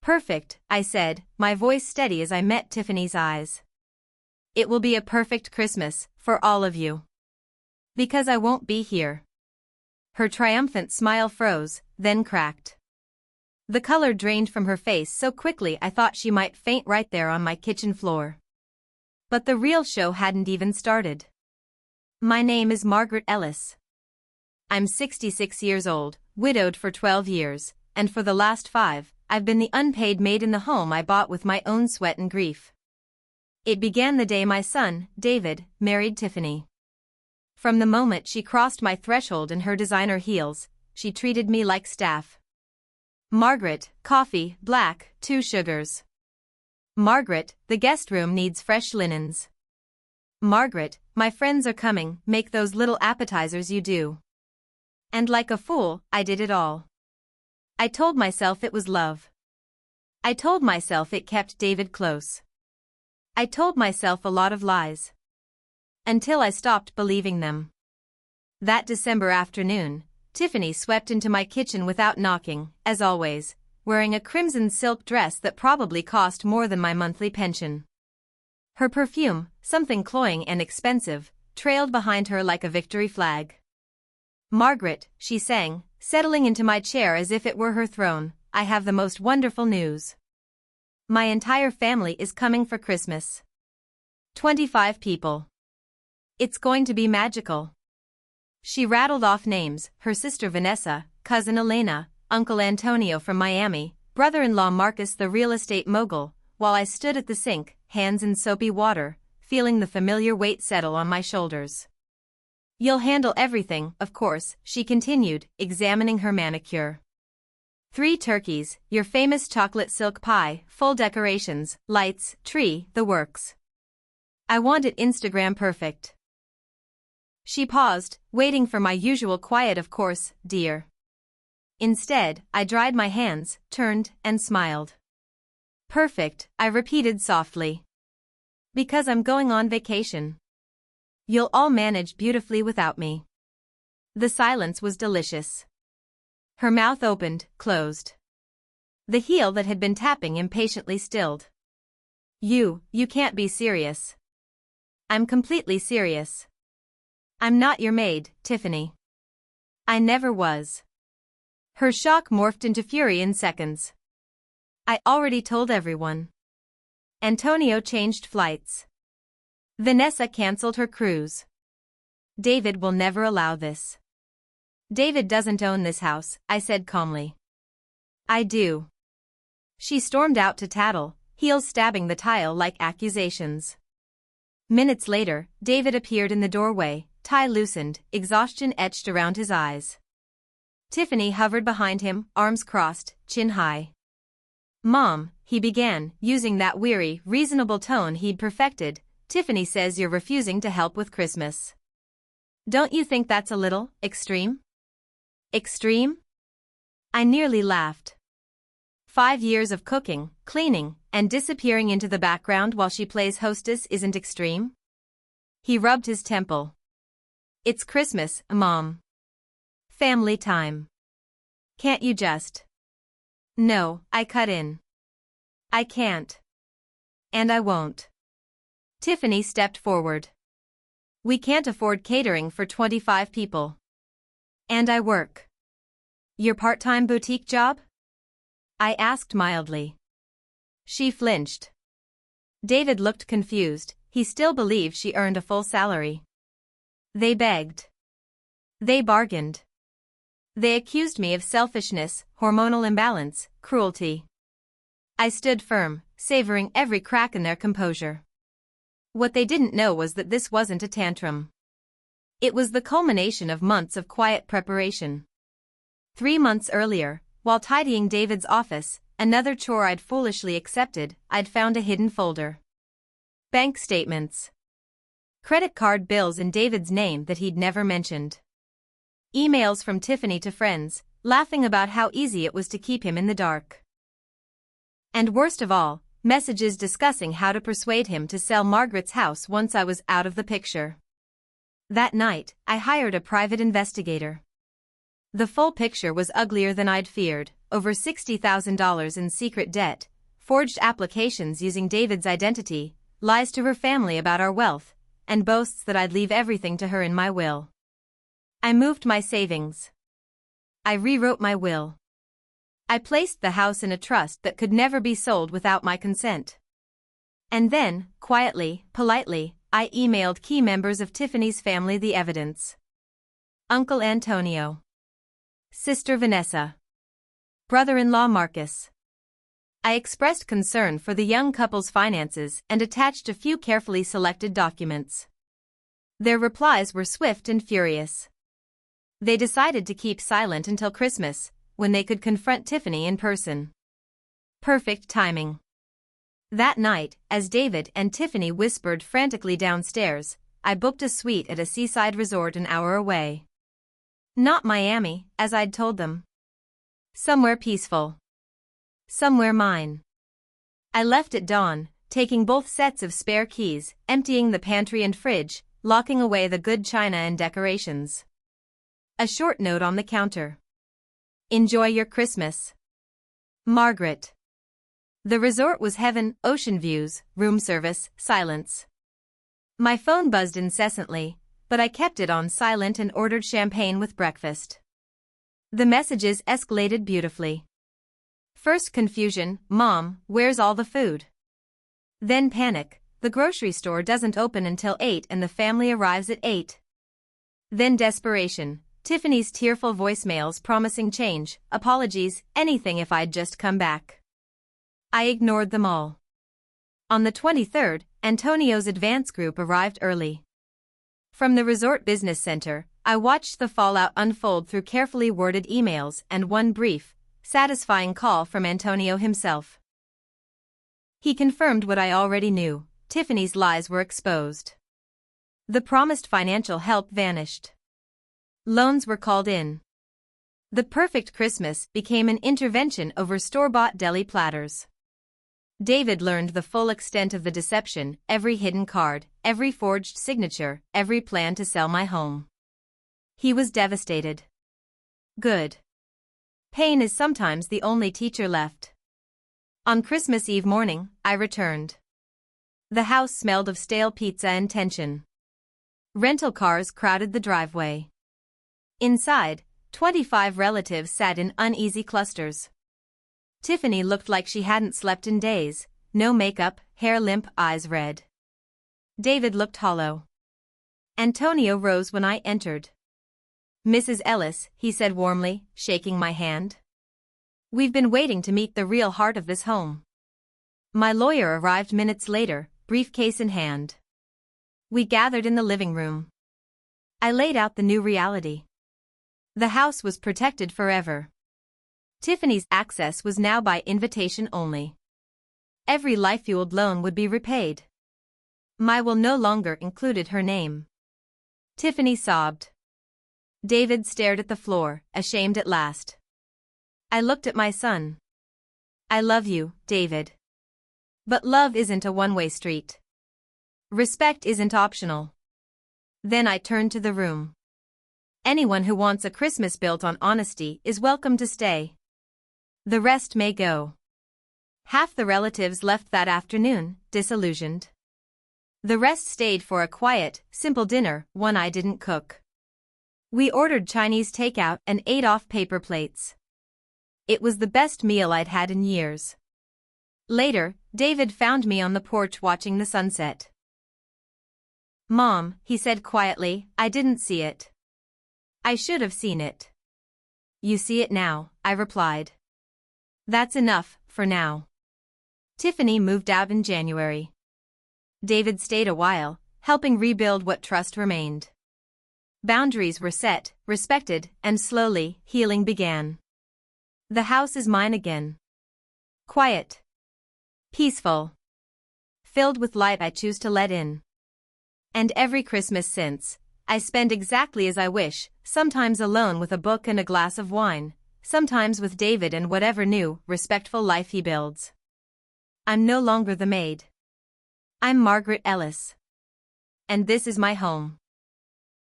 Perfect, I said, my voice steady as I met Tiffany's eyes. It will be a perfect Christmas, for all of you. Because I won't be here. Her triumphant smile froze, then cracked. The color drained from her face so quickly I thought she might faint right there on my kitchen floor. But the real show hadn't even started. My name is Margaret Ellis. I'm 66 years old, widowed for 12 years, and for the last 5, I've been the unpaid maid in the home I bought with my own sweat and grief. It began the day my son, David, married Tiffany. From the moment she crossed my threshold in her designer heels, she treated me like staff. Margaret, coffee, black, 2 sugars. Margaret, the guest room needs fresh linens. Margaret, my friends are coming, make those little appetizers you do. And like a fool, I did it all. I told myself it was love. I told myself it kept David close. I told myself a lot of lies. Until I stopped believing them. That December afternoon, Tiffany swept into my kitchen without knocking, as always, wearing a crimson silk dress that probably cost more than my monthly pension. Her perfume, something cloying and expensive, trailed behind her like a victory flag. Margaret, she sang, settling into my chair as if it were her throne, I have the most wonderful news. My entire family is coming for Christmas. 25 people. It's going to be magical. She rattled off names, her sister Vanessa, cousin Elena, Uncle Antonio from Miami, brother-in-law Marcus the real estate mogul, while I stood at the sink, hands in soapy water, feeling the familiar weight settle on my shoulders. You'll handle everything, of course, she continued, examining her manicure. 3 turkeys, your famous chocolate silk pie, full decorations, lights, tree, the works. I want it Instagram perfect. She paused, waiting for my usual quiet of course, dear. Instead, I dried my hands, turned, and smiled. Perfect, I repeated softly. Because I'm going on vacation. You'll all manage beautifully without me. The silence was delicious. Her mouth opened, closed. The heel that had been tapping impatiently stilled. You can't be serious. I'm completely serious. I'm not your maid, Tiffany. I never was. Her shock morphed into fury in seconds. I already told everyone. Antonio changed flights. Vanessa canceled her cruise. David will never allow this. David doesn't own this house, I said calmly. I do. She stormed out to tattle, heels stabbing the tile like accusations. Minutes later, David appeared in the doorway, tie loosened, exhaustion etched around his eyes. Tiffany hovered behind him, arms crossed, chin high. Mom, he began, using that weary, reasonable tone he'd perfected, Tiffany says you're refusing to help with Christmas. Don't you think that's a little extreme? Extreme? I nearly laughed. 5 years of cooking, cleaning, and disappearing into the background while she plays hostess isn't extreme? He rubbed his temple. It's Christmas, Mom. Family time. Can't you just? No, I cut in. I can't. And I won't. Tiffany stepped forward. We can't afford catering for 25 people. And I work. Your part-time boutique job? I asked mildly. She flinched. David looked confused, he still believed she earned a full salary. They begged. They bargained. They accused me of selfishness, hormonal imbalance, cruelty. I stood firm, savoring every crack in their composure. What they didn't know was that this wasn't a tantrum. It was the culmination of months of quiet preparation. 3 months earlier, while tidying David's office, another chore I'd foolishly accepted, I'd found a hidden folder. Bank statements. Credit card bills in David's name that he'd never mentioned. Emails from Tiffany to friends, laughing about how easy it was to keep him in the dark. And worst of all, messages discussing how to persuade him to sell Margaret's house once I was out of the picture. That night, I hired a private investigator. The full picture was uglier than I'd feared, over $60,000 in secret debt, forged applications using David's identity, lies to her family about our wealth, and boasts that I'd leave everything to her in my will. I moved my savings. I rewrote my will. I placed the house in a trust that could never be sold without my consent. And then, quietly, politely, I emailed key members of Tiffany's family the evidence. Uncle Antonio. Sister Vanessa. Brother-in-law Marcus. I expressed concern for the young couple's finances and attached a few carefully selected documents. Their replies were swift and furious. They decided to keep silent until Christmas, when they could confront Tiffany in person. Perfect timing. That night, as David and Tiffany whispered frantically downstairs, I booked a suite at a seaside resort an hour away. Not Miami, as I'd told them. Somewhere peaceful. Somewhere mine. I left at dawn, taking both sets of spare keys, emptying the pantry and fridge, locking away the good china and decorations. A short note on the counter. Enjoy your Christmas. Margaret. The resort was heaven, ocean views, room service, silence. My phone buzzed incessantly, but I kept it on silent and ordered champagne with breakfast. The messages escalated beautifully. First confusion, Mom, where's all the food? Then panic, the grocery store doesn't open until 8 and the family arrives at 8. Then desperation, Tiffany's tearful voicemails promising change, apologies, anything if I'd just come back. I ignored them all. On the 23rd, Antonio's advance group arrived early. From the resort business center, I watched the fallout unfold through carefully worded emails and one brief, satisfying call from Antonio himself. He confirmed what I already knew: Tiffany's lies were exposed. The promised financial help vanished. Loans were called in. The perfect Christmas became an intervention over store-bought deli platters. David learned the full extent of the deception, every hidden card, every forged signature, every plan to sell my home. He was devastated. Good. Pain is sometimes the only teacher left. On Christmas Eve morning, I returned. The house smelled of stale pizza and tension. Rental cars crowded the driveway. Inside, 25 relatives sat in uneasy clusters. Tiffany looked like she hadn't slept in days, no makeup, hair limp, eyes red. David looked hollow. Antonio rose when I entered. Mrs. Ellis, he said warmly, shaking my hand. We've been waiting to meet the real heart of this home. My lawyer arrived minutes later, briefcase in hand. We gathered in the living room. I laid out the new reality. The house was protected forever. Tiffany's access was now by invitation only. Every life-fueled loan would be repaid. My will no longer included her name. Tiffany sobbed. David stared at the floor, ashamed at last. I looked at my son. I love you, David. But love isn't a one-way street. Respect isn't optional. Then I turned to the room. Anyone who wants a Christmas built on honesty is welcome to stay. The rest may go. Half the relatives left that afternoon, disillusioned. The rest stayed for a quiet, simple dinner, one I didn't cook. We ordered Chinese takeout and ate off paper plates. It was the best meal I'd had in years. Later, David found me on the porch watching the sunset. Mom, he said quietly, I didn't see it. I should have seen it. You see it now, I replied. That's enough, for now. Tiffany moved out in January. David stayed a while, helping rebuild what trust remained. Boundaries were set, respected, and slowly, healing began. The house is mine again. Quiet. Peaceful. Filled with light I choose to let in. And every Christmas since, I spend exactly as I wish, sometimes alone with a book and a glass of wine, sometimes with David and whatever new, respectful life he builds. I'm no longer the maid. I'm Margaret Ellis. And this is my home.